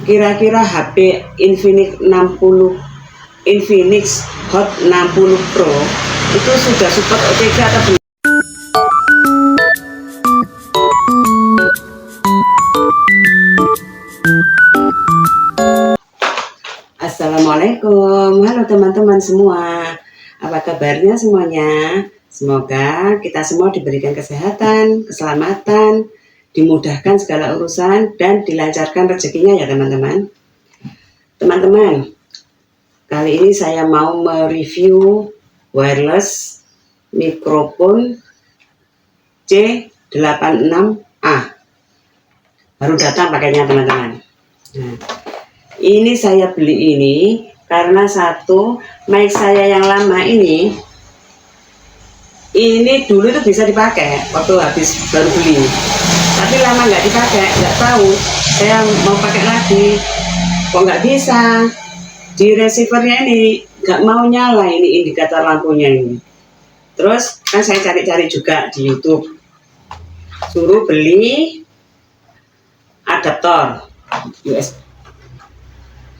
Kira-kira HP Infinix Hot 60 Pro itu sudah support OTG atau belum? Assalamualaikum, halo teman-teman semua. Apa kabarnya semuanya? Semoga kita semua diberikan kesehatan, keselamatan, dimudahkan segala urusan, dan dilancarkan rezekinya ya teman-teman. Teman-teman, kali ini saya mau mereview wireless mikrofon C86A. Baru datang pakainya teman-teman. Nah, ini saya beli ini karena satu, mic saya yang lama ini dulu itu bisa dipakai waktu habis baru beli, tapi lama nggak dipakai, nggak tahu saya mau pakai lagi kok nggak bisa. Di receivernya ini nggak mau nyala, ini indikator lampunya ini. Terus kan saya cari-cari juga di YouTube, suruh beli adaptor USB,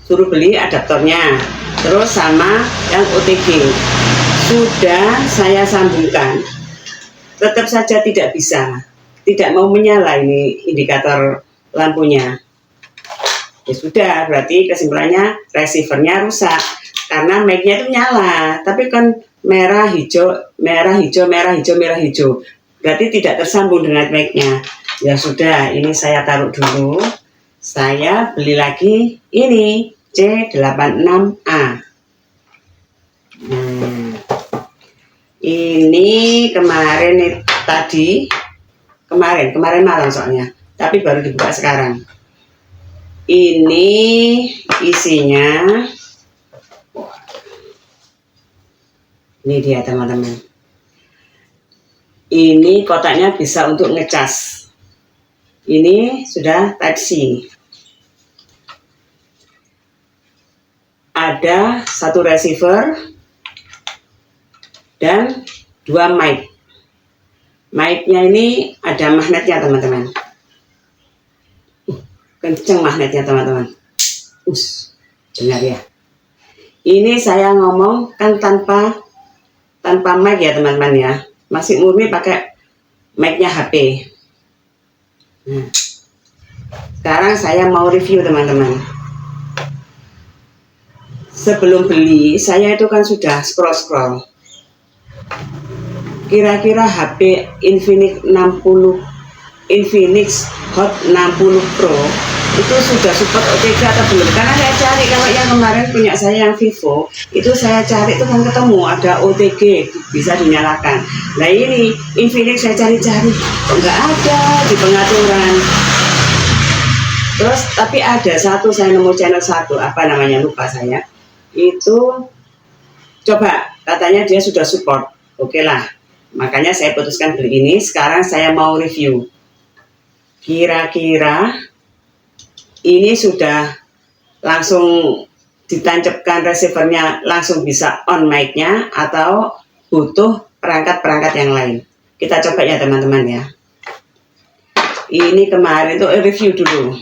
suruh beli adaptornya, terus sama yang OTG. Sudah saya sambungkan, tetap saja tidak bisa, tidak mau menyala ini indikator lampunya. Ya sudah, berarti kesimpulannya receivernya rusak karena mic-nya itu nyala, tapi kan merah hijau, merah hijau, merah hijau, merah hijau, berarti tidak tersambung dengan mic-nya. Ya sudah, ini saya taruh dulu. Saya beli lagi ini C86A. Ini kemarin malam soalnya, tapi baru dibuka sekarang. Ini isinya, ini dia teman-teman. Ini kotaknya bisa untuk ngecas. Ini sudah Type C. Ada satu receiver dan dua mic. Mic-nya ini ada magnetnya teman-teman. Kenceng magnetnya teman-teman. Dengar ya. Ini saya ngomong kan tanpa mic ya teman-teman ya. Masih murni pakai mic-nya HP. Nah, sekarang saya mau review teman-teman. Sebelum beli saya itu kan sudah scroll. Kira-kira HP Infinix Hot 60 Pro itu sudah support OTG atau belum? Karena saya cari, kalau yang kemarin punya saya yang Vivo itu saya cari itu kan ketemu ada OTG bisa dinyalakan. Nah ini Infinix saya cari-cari kok nggak ada di pengaturan. Terus tapi ada satu, saya nemu channel satu, apa namanya lupa saya, itu coba katanya dia sudah support. Oke lah, makanya saya putuskan beli ini. Sekarang saya mau review. Kira-kira ini sudah langsung ditancapkan receivernya, langsung bisa on mic-nya, atau butuh perangkat-perangkat yang lain. Kita coba ya teman-teman ya. Ini kemarin tuh review dulu.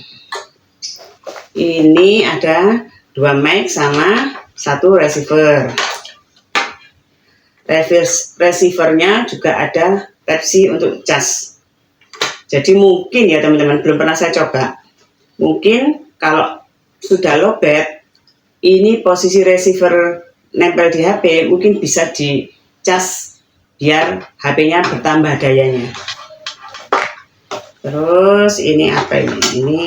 Ini ada dua mic sama satu receiver. Receivernya juga ada Type C untuk cas. Jadi mungkin ya teman-teman, belum pernah saya coba. Mungkin kalau sudah lowbat, ini posisi receiver nempel di HP, mungkin bisa dicas biar HP-nya bertambah dayanya. Terus ini apa ini? Ini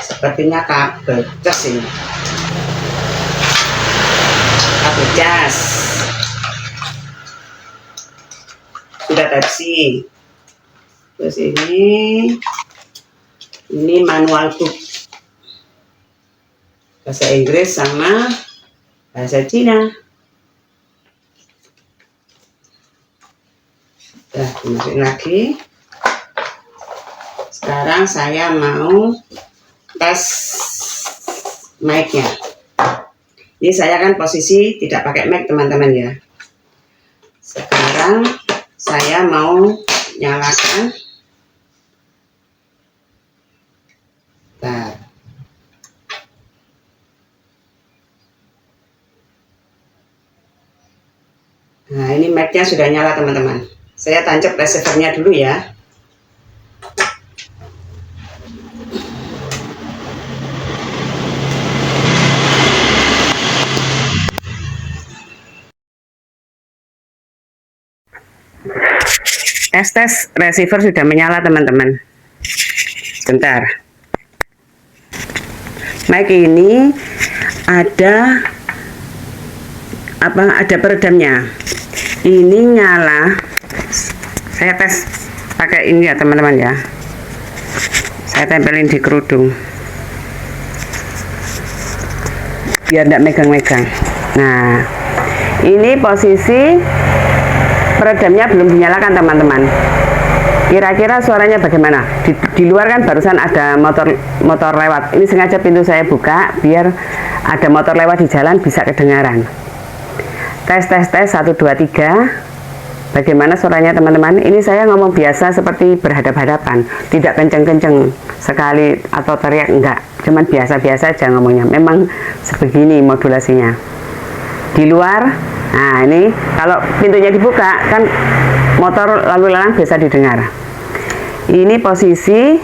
sepertinya kabel cas ini. Kabel cas. Sudah Type C. Terus ini manual book bahasa Inggris sama bahasa Cina. Dimasukin lagi. Sekarang saya mau tes mic-nya. Ini saya kan posisi tidak pakai mic teman-teman ya. Sekarang saya mau nyalakan Nah, ini mic-nya sudah nyala teman-teman. Saya tancap receiver-nya dulu ya. Tes receiver sudah menyala teman-teman. Bentar. Mic ini ada ada peredamnya. Ini nyala. Saya tes pakai ini ya teman-teman ya. Saya tempelin di kerudung biar tidak megang-megang. Nah, ini posisi peredamnya belum dinyalakan teman-teman. Kira-kira suaranya bagaimana? Di luar kan barusan ada motor lewat. Ini sengaja pintu saya buka biar ada motor lewat di jalan bisa kedengaran. Tes 1 2 3. Bagaimana suaranya teman-teman? Ini saya ngomong biasa seperti berhadap-hadapan, tidak kenceng-kenceng sekali atau teriak, enggak. Cuman biasa-biasa aja ngomongnya. Memang sebegini modulasinya. Di luar, nah ini kalau pintunya dibuka kan motor lalu lalang bisa didengar. Ini posisi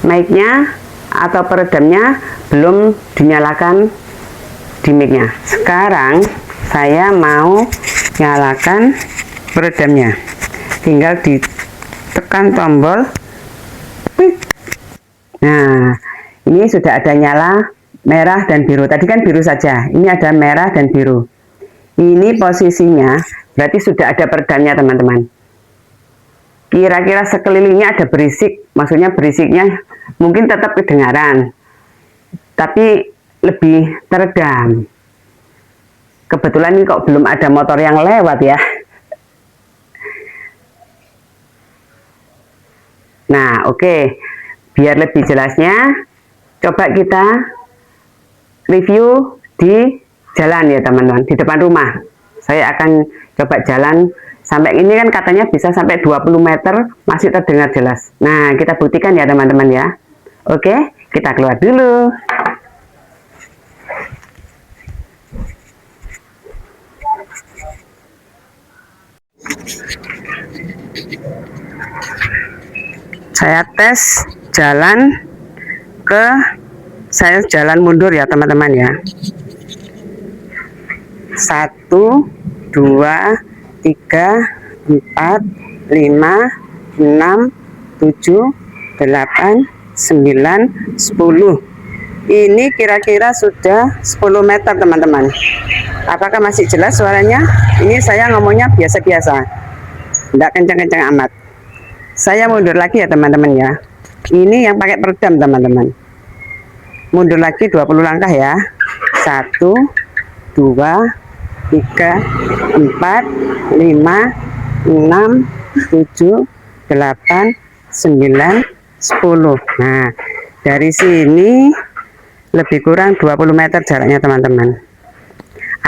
mic-nya atau peredamnya belum dinyalakan di mic-nya. Sekarang saya mau nyalakan peredamnya. Tinggal ditekan tombol. Nah, ini sudah ada nyala merah dan biru. Tadi kan biru saja. Ini ada merah dan biru. Ini posisinya berarti sudah ada peredamnya teman-teman. Kira-kira sekelilingnya ada berisik, maksudnya berisiknya mungkin tetap kedengaran, tapi lebih teredam. Kebetulan ini kok belum ada motor yang lewat ya. Nah, oke. Biar lebih jelasnya, coba kita review di jalan ya teman-teman, di depan rumah. Saya akan coba jalan sampai ini kan katanya bisa sampai 20 meter masih terdengar jelas. Nah, kita buktikan ya teman-teman ya. Oke, kita keluar dulu. Saya tes jalan saya jalan mundur ya teman-teman ya. 1 2 3 4 5 6 7 8 9 10. Ini kira-kira sudah 10 meter teman-teman. Apakah masih jelas suaranya? Ini saya ngomongnya biasa-biasa, tidak kencang-kencang amat. Saya mundur lagi ya teman-teman ya. Ini yang pakai peredam teman-teman. Mundur lagi 20 langkah ya. 1 2 3 4 5 6 7 8 9 10. Nah, dari sini lebih kurang 20 meter jaraknya teman-teman.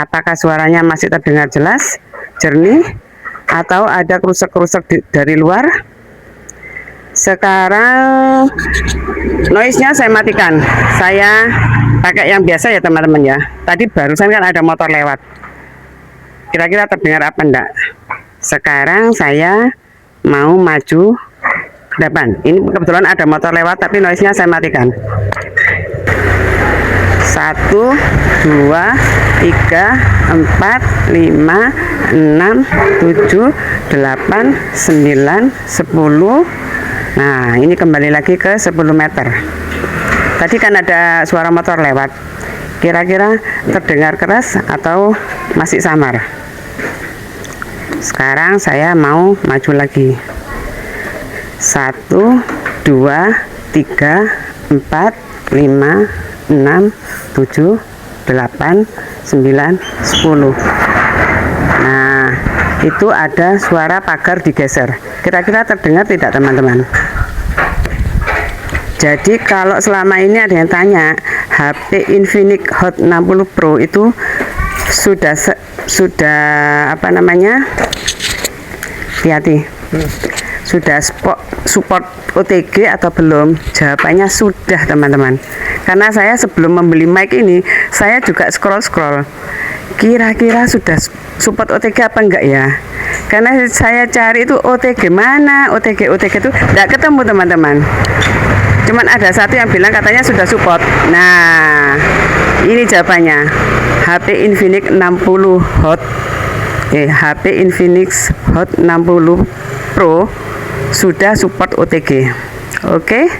Apakah suaranya masih terdengar jelas, jernih, atau ada kerusuk-kerusuk dari luar? Sekarang noise-nya saya matikan. Saya pakai yang biasa ya teman-teman ya. Tadi barusan kan ada motor lewat. Kira-kira terdengar apa enggak? Sekarang saya mau maju ke depan. Ini kebetulan ada motor lewat tapi noise-nya saya matikan. 1 2 3 4 5 6 7 8 9 10. Nah, ini kembali lagi ke 10 meter. Tadi kan ada suara motor lewat. Kira-kira terdengar keras atau masih samar? Sekarang saya mau maju lagi. 1 2 3 4 5 6 7 8 9 10. Nah, itu ada suara pagar digeser. Kira-kira terdengar tidak teman-teman? Jadi kalau selama ini ada yang tanya HP Infinix Hot 60 Pro itu sudah apa namanya, hati-hati, sudah support OTG atau belum? Jawabannya sudah teman-teman. Karena saya sebelum membeli mic ini saya juga scroll Kira-kira sudah support OTG apa enggak ya? Karena saya cari itu OTG mana, OTG itu enggak ketemu teman-teman. Cuman ada satu yang bilang katanya sudah support. Nah, ini jawabannya. HP Infinix 60 Hot. HP Infinix Hot 60 Pro sudah support OTG. Oke.